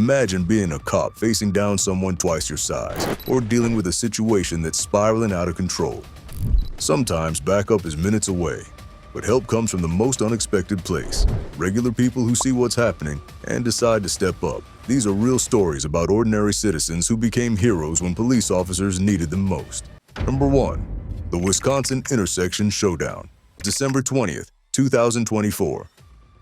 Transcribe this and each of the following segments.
Imagine being a cop facing down someone twice your size, or dealing with a situation that's spiraling out of control. Sometimes backup is minutes away, but help comes from the most unexpected place. Regular people who see what's happening and decide to step up. These are real stories about ordinary citizens who became heroes when police officers needed them most. Number 1. The Wisconsin Intersection Showdown. December 20th, 2024.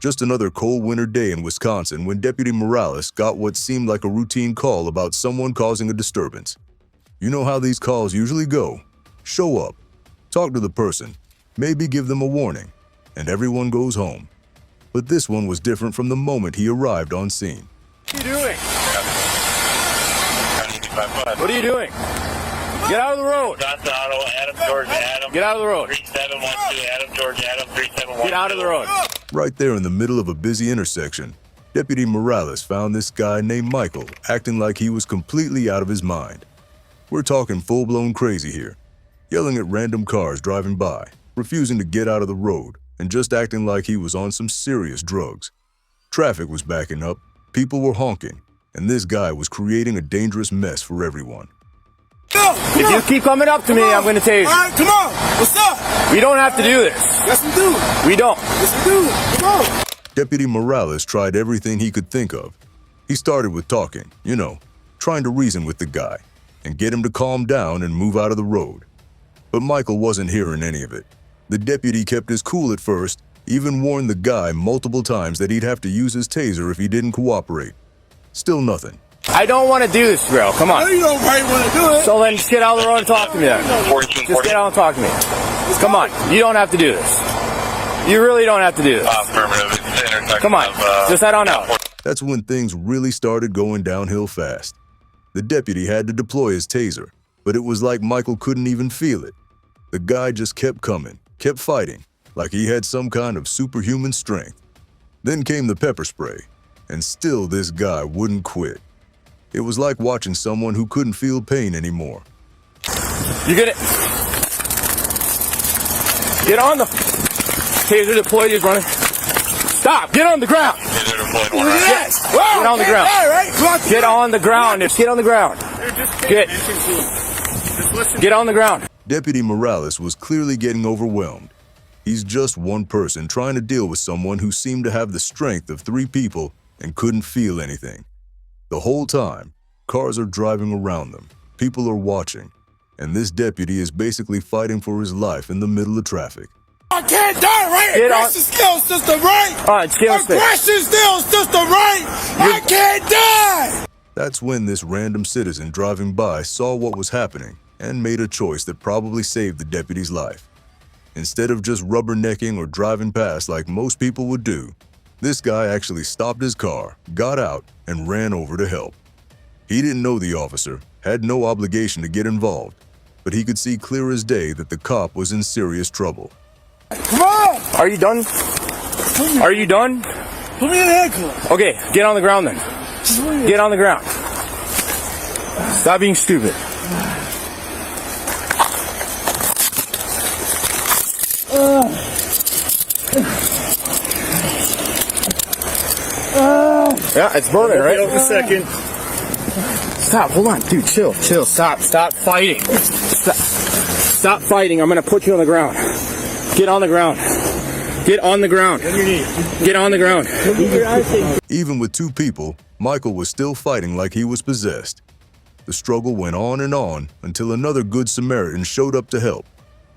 Just another cold winter day in Wisconsin when Deputy Morales got what seemed like a routine call about someone causing a disturbance. You know how these calls usually go. Show up, talk to the person, maybe give them a warning, and everyone goes home. But this one was different from the moment he arrived on scene. What are you doing? What are you doing? Get out of the road. Johnson Auto, Adam, George, Adam. Get out of the road. 3712, Adam, George, Adam, 3712. Get out of the road. Right there in the middle of a busy intersection, Deputy Morales found this guy named Michael acting like he was completely out of his mind. We're talking full-blown crazy here, yelling at random cars driving by, refusing to get out of the road, and just acting like he was on some serious drugs. Traffic was backing up, people were honking, and this guy was creating a dangerous mess for everyone. If you keep coming up to me, I'm going to tase you. All right, come on. What's up? We don't have to do this. Yes, we do. We don't. Yes, we do. Come on. Deputy Morales tried everything he could think of. He started with talking, trying to reason with the guy and get him to calm down and move out of the road. But Michael wasn't hearing any of it. The deputy kept his cool at first, even warned the guy multiple times that he'd have to use his taser if he didn't cooperate. Still nothing. I don't want to do this, bro. Come on. I know you don't right want to do it. So then just get out of the road and talk to me then. Just get out and talk to me. Come on. You don't have to do this. You really don't have to do this. Affirmative. Come on. Just head on out. That's when things really started going downhill fast. The deputy had to deploy his taser, but it was like Michael couldn't even feel it. The guy just kept coming, kept fighting, like he had some kind of superhuman strength. Then came the pepper spray, and still this guy wouldn't quit. It was like watching someone who couldn't feel pain anymore. You get it? Get on the taser deployed. He's running. Stop! Get on the ground. Get on the ground. Get on the ground. Just get on the ground. Get on the ground. Deputy Morales was clearly getting overwhelmed. He's just one person trying to deal with someone who seemed to have the strength of 3 people and couldn't feel anything. The whole time, cars are driving around them, people are watching, and this deputy is basically fighting for his life in the middle of traffic. I can't die, right? Aggression skills system, right? All right, aggression skills system, right? I can't die! That's when this random citizen driving by saw what was happening and made a choice that probably saved the deputy's life. Instead of just rubbernecking or driving past like most people would do, this guy actually stopped his car, got out, and ran over to help. He didn't know the officer, had no obligation to get involved, but he could see clear as day that the cop was in serious trouble. Come on! Are you done? Are you done? Put me in a handcuff. Okay, get on the ground then. Get on the ground. Stop being stupid. Yeah, it's burning, right? Wait a second. Stop, hold on, dude, chill. Stop fighting. Stop fighting. I'm gonna put you on the ground. Get on the ground. Get on the ground. Get on the ground. Even with 2 people, Michael was still fighting like he was possessed. The struggle went on and on until another Good Samaritan showed up to help.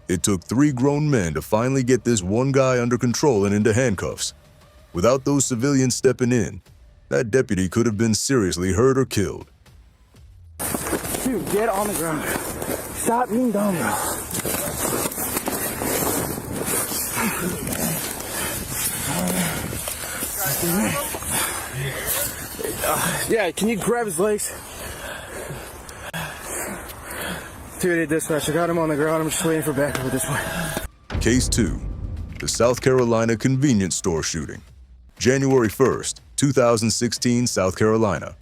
It took 3 grown men to finally get this one guy under control and into handcuffs. Without those civilians stepping in, that deputy could have been seriously hurt or killed. Dude, get on the ground. Stop being dumb. Yeah, can you grab his legs? 288 dispatch, I got him on the ground. I'm just waiting for backup at this point. Case 2. The South Carolina convenience store shooting. January 1st, 2016, South Carolina.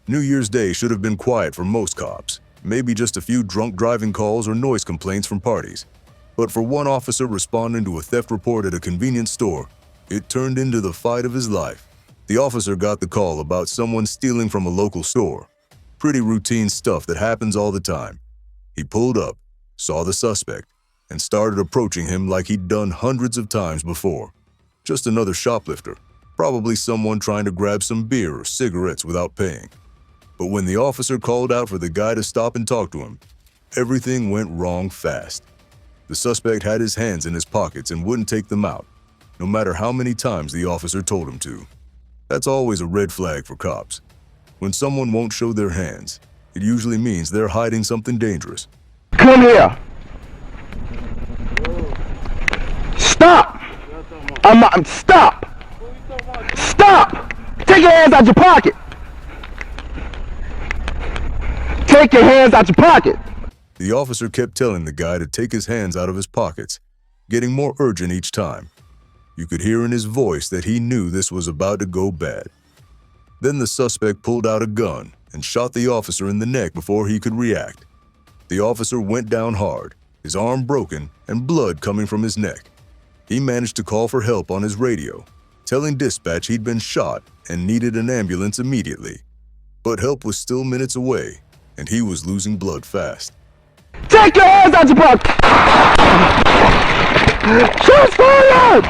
New Year's Day should have been quiet for most cops, maybe just a few drunk driving calls or noise complaints from parties. But for one officer responding to a theft report at a convenience store, it turned into the fight of his life. The officer got the call about someone stealing from a local store. Pretty routine stuff that happens all the time. He pulled up, saw the suspect, and started approaching him like he'd done hundreds of times before. Just another shoplifter, probably someone trying to grab some beer or cigarettes without paying. But when the officer called out for the guy to stop and talk to him, everything went wrong fast. The suspect had his hands in his pockets and wouldn't take them out, no matter how many times the officer told him to. That's always a red flag for cops. When someone won't show their hands, it usually means they're hiding something dangerous. Come here. Stop. Stop. Stop. Take your hands out your pocket. Take your hands out your pocket. The officer kept telling the guy to take his hands out of his pockets, getting more urgent each time. You could hear in his voice that he knew this was about to go bad. Then the suspect pulled out a gun and shot the officer in the neck before he could react. The officer went down hard, his arm broken and blood coming from his neck. He managed to call for help on his radio, telling dispatch he'd been shot and needed an ambulance immediately. But help was still minutes away, and he was losing blood fast. Take your hands out your pocket! Shots fired!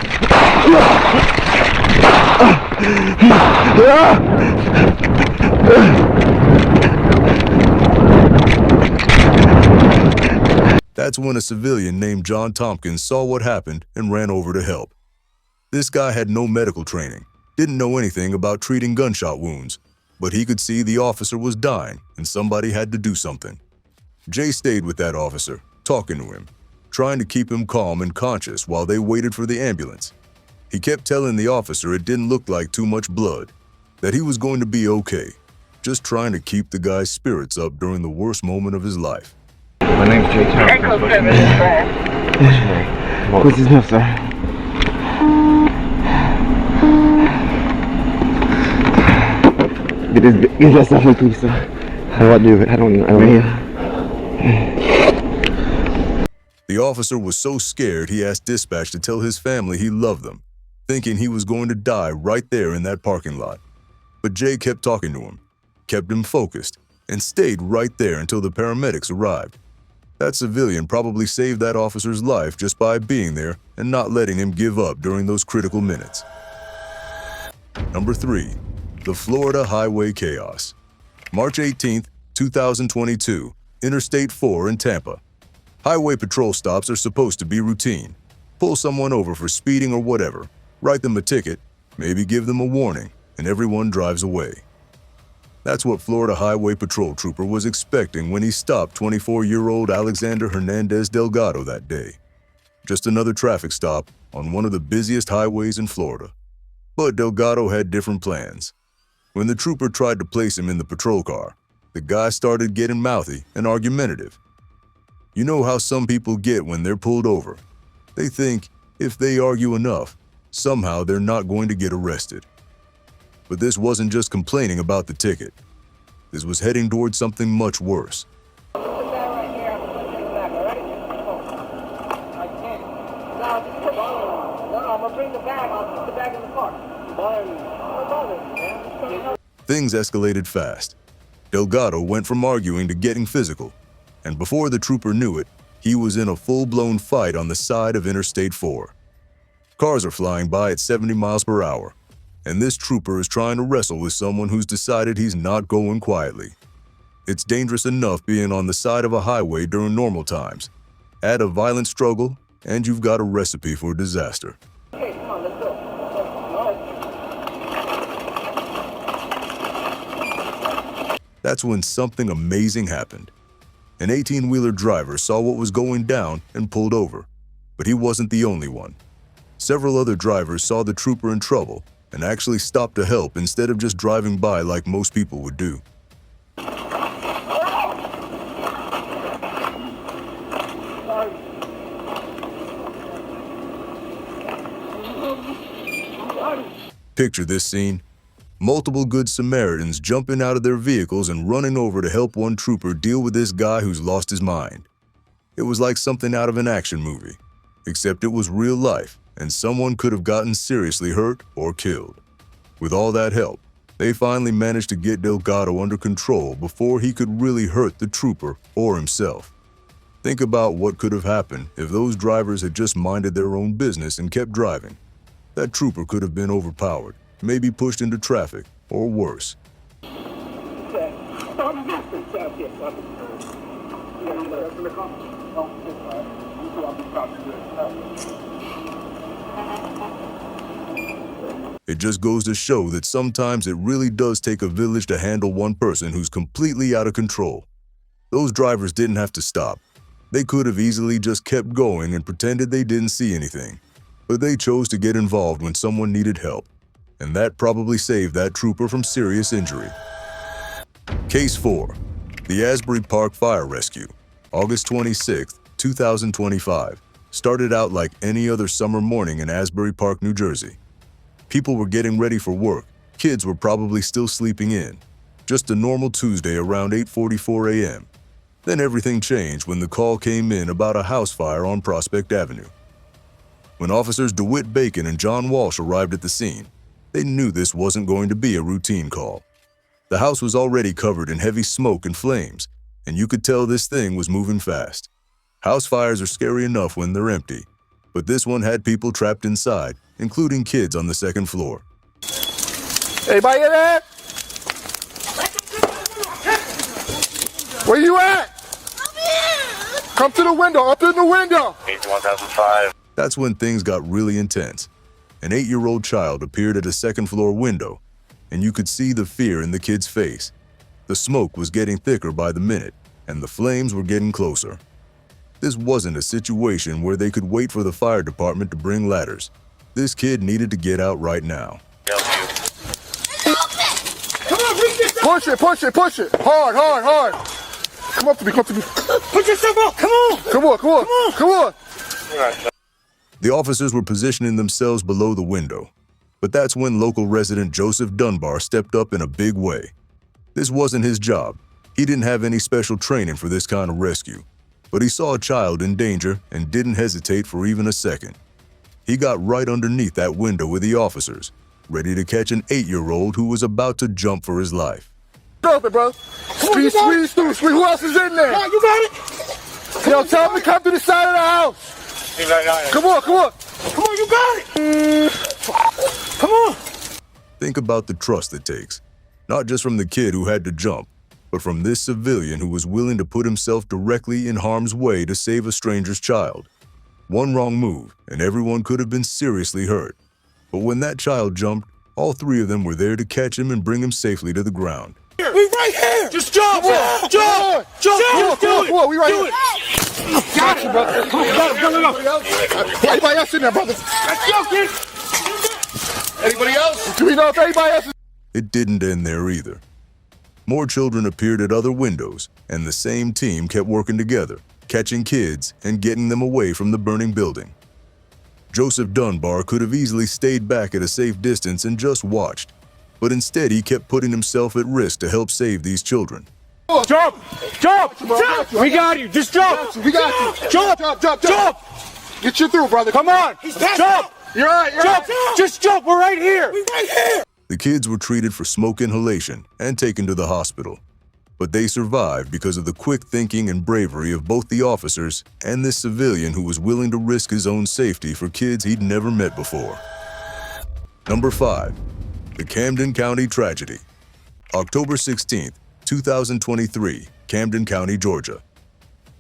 That's when a civilian named John Tompkins saw what happened and ran over to help. This guy had no medical training, didn't know anything about treating gunshot wounds, but he could see the officer was dying and somebody had to do something. Jay stayed with that officer, talking to him, trying to keep him calm and conscious while they waited for the ambulance. He kept telling the officer it didn't look like too much blood, that he was going to be okay, just trying to keep the guy's spirits up during the worst moment of his life. My name's Jay Tompkins. What's your name? What's his name, sir? Get that stuff, please, sir. How do I do it? I don't know. The officer was so scared he asked dispatch to tell his family he loved them, thinking he was going to die right there in that parking lot. But Jay kept talking to him, kept him focused, and stayed right there until the paramedics arrived. That civilian probably saved that officer's life just by being there and not letting him give up during those critical minutes. Number 3. The Florida Highway Chaos. March 18th, 2022, Interstate 4 in Tampa. Highway patrol stops are supposed to be routine. Pull someone over for speeding or whatever, write them a ticket, maybe give them a warning, and everyone drives away. That's what Florida Highway Patrol Trooper was expecting when he stopped 24-year-old Alexander Hernandez Delgado that day. Just another traffic stop on one of the busiest highways in Florida. But Delgado had different plans. When the trooper tried to place him in the patrol car, the guy started getting mouthy and argumentative. You know how some people get when they're pulled over. They think if they argue enough, somehow they're not going to get arrested. But this wasn't just complaining about the ticket. This was heading towards something much worse. Things escalated fast. Delgado went from arguing to getting physical, and before the trooper knew it, he was in a full-blown fight on the side of Interstate 4. Cars are flying by at 70 miles per hour, and this trooper is trying to wrestle with someone who's decided he's not going quietly. It's dangerous enough being on the side of a highway during normal times. Add a violent struggle, and you've got a recipe for disaster. Okay, come on, let's go. That's when something amazing happened. An 18-wheeler driver saw what was going down and pulled over, but he wasn't the only one. Several other drivers saw the trooper in trouble and actually stopped to help instead of just driving by like most people would do. Picture this scene. Multiple Good Samaritans jumping out of their vehicles and running over to help one trooper deal with this guy who's lost his mind. It was like something out of an action movie, except it was real life and someone could have gotten seriously hurt or killed. With all that help, they finally managed to get Delgado under control before he could really hurt the trooper or himself. Think about what could have happened if those drivers had just minded their own business and kept driving. That trooper could have been overpowered, maybe pushed into traffic, or worse. It just goes to show that sometimes it really does take a village to handle one person who's completely out of control. Those drivers didn't have to stop. They could have easily just kept going and pretended they didn't see anything. But they chose to get involved when someone needed help. And that probably saved that trooper from serious injury. Case 4. The Asbury Park Fire Rescue, August 26, 2025, started out like any other summer morning in Asbury Park, New Jersey. People were getting ready for work. Kids were probably still sleeping in. Just a normal Tuesday around 8:44 a.m. Then everything changed when the call came in about a house fire on Prospect Avenue. When officers DeWitt Bacon and John Walsh arrived at the scene, they knew this wasn't going to be a routine call. The house was already covered in heavy smoke and flames, and you could tell this thing was moving fast. House fires are scary enough when they're empty, but this one had people trapped inside, including kids on the second floor. Anybody in there? Where you at? Come to the window, up in the window. 1005. That's when things got really intense. An 8-year-old child appeared at a second-floor window, and you could see the fear in the kid's face. The smoke was getting thicker by the minute, and the flames were getting closer. This wasn't a situation where they could wait for the fire department to bring ladders. This kid needed to get out right now. Come on, reach this up. Push it. Hard. Come up to me. Put yourself up. Come on. Come on. The officers were positioning themselves below the window, but that's when local resident Joseph Dunbar stepped up in a big way. This wasn't his job. He didn't have any special training for this kind of rescue, but he saw a child in danger and didn't hesitate for even a second. He got right underneath that window with the officers, ready to catch an 8-year-old who was about to jump for his life. Open, bro. Squeeze. Who else is in there? Come on, you got it. Yo, tell him to come to the side of the house. Come on. Come on, you got it. Come on. Think about the trust it takes, not just from the kid who had to jump, but from this civilian who was willing to put himself directly in harm's way to save a stranger's child. One wrong move, and everyone could have been seriously hurt. But when that child jumped, all 3 of them were there to catch him and bring him safely to the ground. We right here. Just jump. Jump. Come on, we right here. Got you, brother. Come on, go. Anybody else in there, brother? Let's go, kid. Anybody else? Do we know if anybody else is? It didn't end there either. More children appeared at other windows, and the same team kept working together, catching kids and getting them away from the burning building. Joseph Dunbar could have easily stayed back at a safe distance and just watched, but instead he kept putting himself at risk to help save these children. Jump! We got you. Just jump. We got you. Jump! Get you through, brother. Come on. Jump! You're right. Jump! Just jump. We're right here. The kids were treated for smoke inhalation and taken to the hospital, but they survived because of the quick thinking and bravery of both the officers and this civilian who was willing to risk his own safety for kids he'd never met before. Number 5. The Camden County Tragedy. October 16th, 2023, Camden County, Georgia.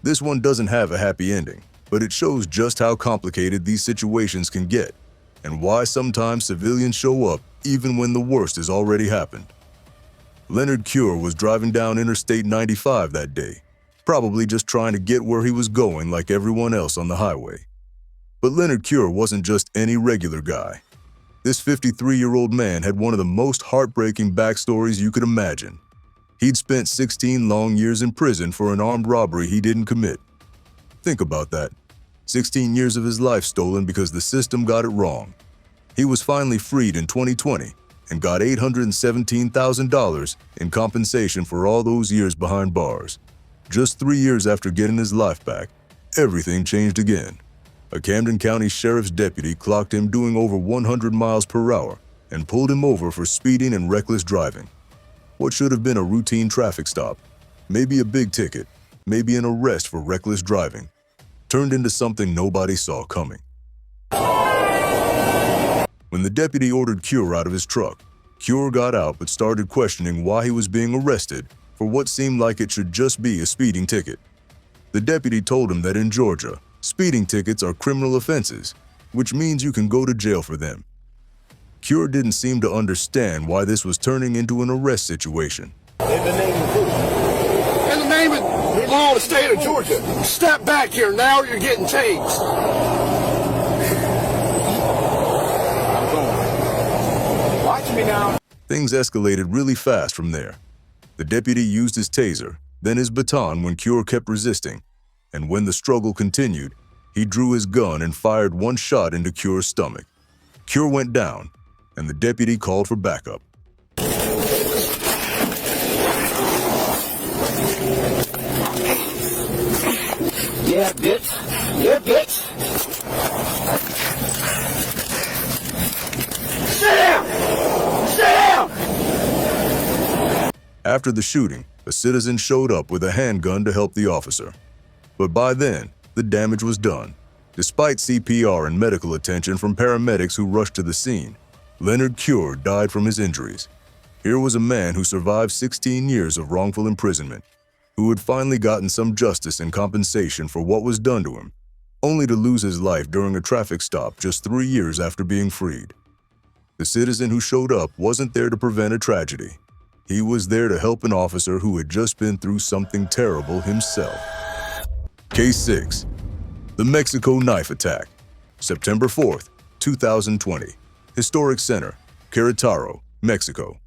This one doesn't have a happy ending, but it shows just how complicated these situations can get and why sometimes civilians show up even when the worst has already happened. Leonard Cure was driving down Interstate 95 that day, probably just trying to get where he was going like everyone else on the highway. But Leonard Cure wasn't just any regular guy. This 53-year-old man had one of the most heartbreaking backstories you could imagine. He'd spent 16 long years in prison for an armed robbery he didn't commit. Think about that. 16 years of his life stolen because the system got it wrong. He was finally freed in 2020 and got $817,000 in compensation for all those years behind bars. Just 3 years after getting his life back, everything changed again. A Camden County Sheriff's deputy clocked him doing over 100 miles per hour and pulled him over for speeding and reckless driving. What should have been a routine traffic stop, maybe a big ticket, maybe an arrest for reckless driving, turned into something nobody saw coming. When the deputy ordered Cure out of his truck, Cure got out but started questioning why he was being arrested for what seemed like it should just be a speeding ticket. The deputy told him that in Georgia, speeding tickets are criminal offenses, which means you can go to jail for them. Cure didn't seem to understand why this was turning into an arrest situation. In the name of who? In the name of the law of the state of Georgia. Step back here now or you're getting tased. Watch me now. Things escalated really fast from there. The deputy used his taser, then his baton when Cure kept resisting, and when the struggle continued, he drew his gun and fired one shot into Cure's stomach. Cure went down, and the deputy called for backup. Yeah, bitch. Yeah, bitch. Sit down! Sit down! After the shooting, a citizen showed up with a handgun to help the officer. But by then, the damage was done. Despite CPR and medical attention from paramedics who rushed to the scene, Leonard Cure died from his injuries. Here was a man who survived 16 years of wrongful imprisonment, who had finally gotten some justice and compensation for what was done to him, only to lose his life during a traffic stop just 3 years after being freed. The citizen who showed up wasn't there to prevent a tragedy. He was there to help an officer who had just been through something terrible himself. Case 6. The Mexico Knife Attack. September 4th, 2020. Historic Center, Querétaro, Mexico.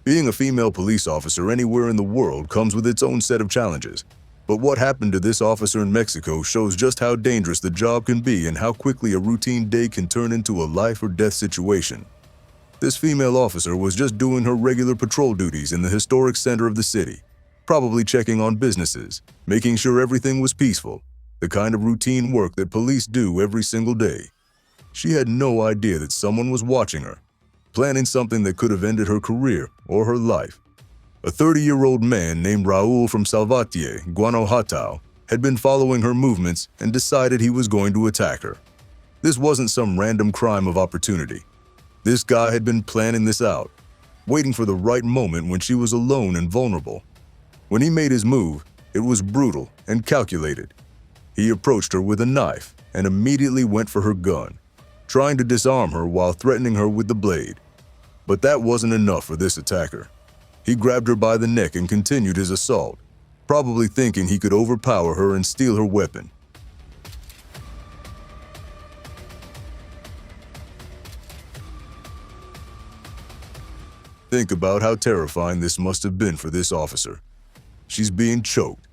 Being a female police officer anywhere in the world comes with its own set of challenges. But what happened to this officer in Mexico shows just how dangerous the job can be and how quickly a routine day can turn into a life or death situation. This female officer was just doing her regular patrol duties in the historic center of the city, probably checking on businesses, making sure everything was peaceful, the kind of routine work that police do every single day. She had no idea that someone was watching her, planning something that could have ended her career or her life. A 30-year-old man named Raul from Salvatierre, Guanajuato, had been following her movements and decided he was going to attack her. This wasn't some random crime of opportunity. This guy had been planning this out, waiting for the right moment when she was alone and vulnerable. When he made his move, it was brutal and calculated. He approached her with a knife and immediately went for her gun, trying to disarm her while threatening her with the blade. But that wasn't enough for this attacker. He grabbed her by the neck and continued his assault, probably thinking he could overpower her and steal her weapon. Think about how terrifying this must have been for this officer. She's being choked,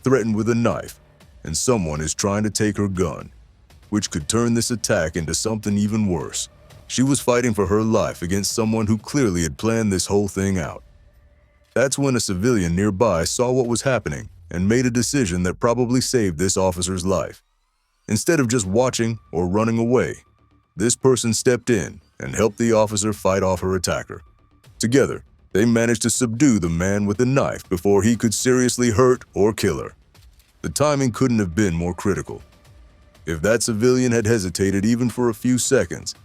threatened with a knife, and someone is trying to take her gun, which could turn this attack into something even worse. She was fighting for her life against someone who clearly had planned this whole thing out. That's when a civilian nearby saw what was happening and made a decision that probably saved this officer's life. Instead of just watching or running away, this person stepped in and helped the officer fight off her attacker. Together, they managed to subdue the man with the knife before he could seriously hurt or kill her. The timing couldn't have been more critical. If that civilian had hesitated even for a few seconds,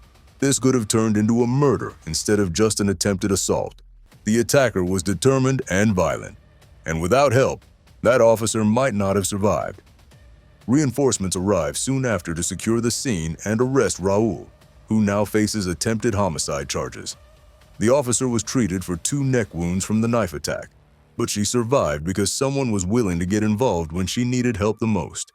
this could have turned into a murder instead of just an attempted assault. The attacker was determined and violent, and without help, that officer might not have survived. Reinforcements arrived soon after to secure the scene and arrest Raul, who now faces attempted homicide charges. The officer was treated for 2 neck wounds from the knife attack, but she survived because someone was willing to get involved when she needed help the most.